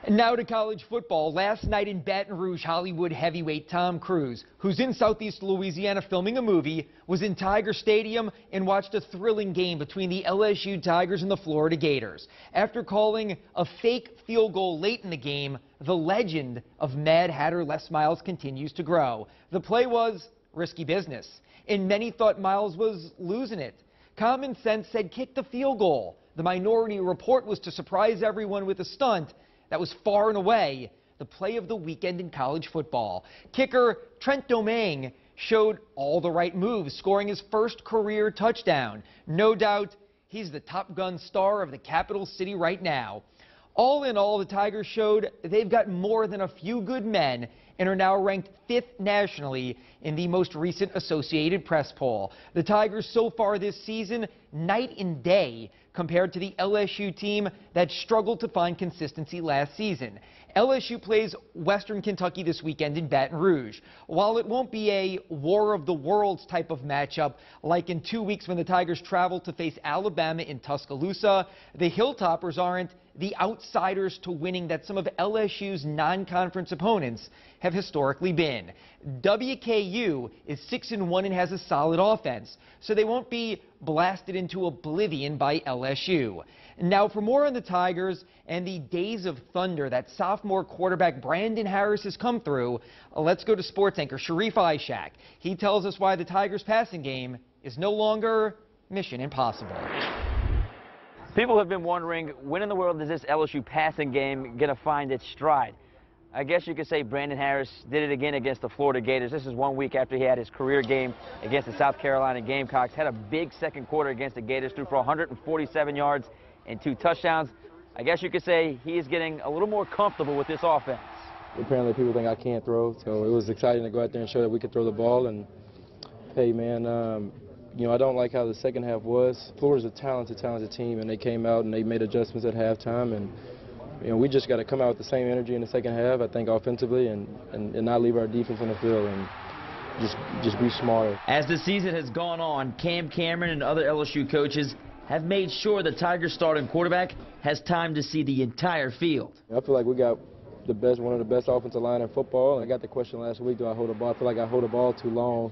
Now to college football. Last night in Baton Rouge, Hollywood heavyweight Tom Cruise, who's in Southeast Louisiana filming a movie, was in Tiger Stadium and watched a thrilling game between the LSU Tigers and the Florida Gators. After calling a fake field goal late in the game, the legend of Mad Hatter Les Miles continues to grow. The play was risky business, and many thought Miles was losing it. Common sense said kick the field goal. The Minority Report was to surprise everyone with a stunt that was far and away the play of the weekend in college football. Kicker Trent Domingue showed all the right moves, scoring his first career touchdown. No doubt he's the Top Gun star of the capital city right now. All in all, the Tigers showed they've got more than a few good men and are now ranked 5th nationally in the most recent Associated Press poll. The Tigers so far this season, night and day compared to the LSU team that struggled to find consistency last season. LSU plays Western Kentucky this weekend in Baton Rouge. While it won't be a War of the Worlds type of matchup like in 2 weeks when the Tigers travel to face Alabama in Tuscaloosa, the Hilltoppers aren't the outsiders to winning that some of LSU's non-conference opponents have historically been. WKU is 6-1 and has a solid offense, so they won't be blasted into oblivion by LSU. Now, for more on the Tigers and the days of thunder that sophomore quarterback Brandon Harris has come through, let's go to sports anchor Sharif Ishak. He tells us why the Tigers' passing game is no longer mission impossible. People have been wondering, when in the world is this LSU passing game going to find its stride? I guess you could say Brandon Harris did it again against the Florida Gators. This is 1 week after he had his career game against the South Carolina Gamecocks. Had a big second quarter against the Gators, threw for 147 yards and 2 touchdowns. I guess you could say he is getting a little more comfortable with this offense. Apparently people think I can't throw, so it was exciting to go out there and show that we could throw the ball. And hey, man, you know, I don't like how the second half was. Florida's a talented team, and they came out and they made adjustments at halftime. And you know, we just got to come out with the same energy in the second half, I think, offensively, and not leave our defense on the field and just be smarter. As the season has gone on, Cam Cameron and other LSU coaches have made sure the Tigers starting quarterback has time to see the entire field. I feel like we got one of the best offensive line in football. I got the question last week, do I hold the ball? I feel like I hold the ball too long.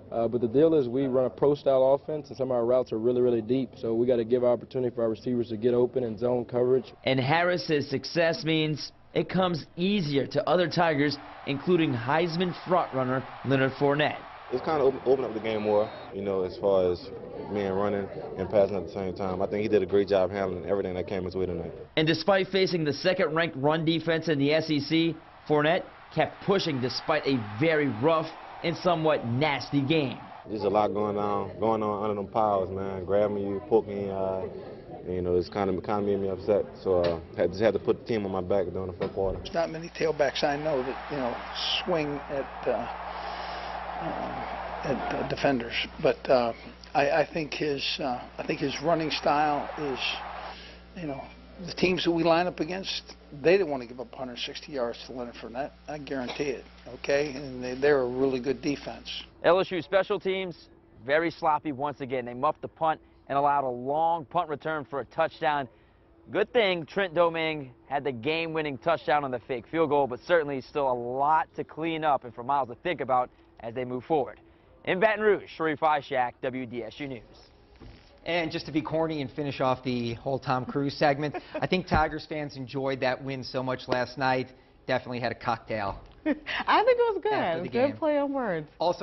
But the deal is we run a pro-style offense, and some of our routes are really deep. So we got to give opportunity for our receivers to get open and zone coverage. And Harris's success means it comes easier to other Tigers, including Heisman frontrunner Leonard Fournette. It's kind of opened up the game more, you know, as far as men running and passing at the same time. I think he did a great job handling everything that came his way tonight. And despite facing the second-ranked run defense in the SEC, Fournette kept pushing despite a very rough and somewhat nasty game. There's a lot going on under them piles, man. Grabbing you, poking you, you know, it's kind of made me upset. So I just had to put the team on my back during the first quarter. There's not many tailbacks I know that, you know, swing at defenders, but I think his running style is, you know, the teams that we line up against, they didn't want to give up 160 yards to Leonard Fournette. I guarantee it, okay? And they're a really good defense. LSU special teams, very sloppy once again. They muffed the punt and allowed a long punt return for a touchdown. Good thing Trent Domingue had the game-winning touchdown on the fake field goal, but certainly still a lot to clean up and for Miles to think about as they move forward. In Baton Rouge, Sharif Ishak, WDSU News. And just to be corny and finish off the whole Tom Cruise segment, I think Tigers fans enjoyed that win so much last night. Definitely had a cocktail. I think it was good. Good play on words. Also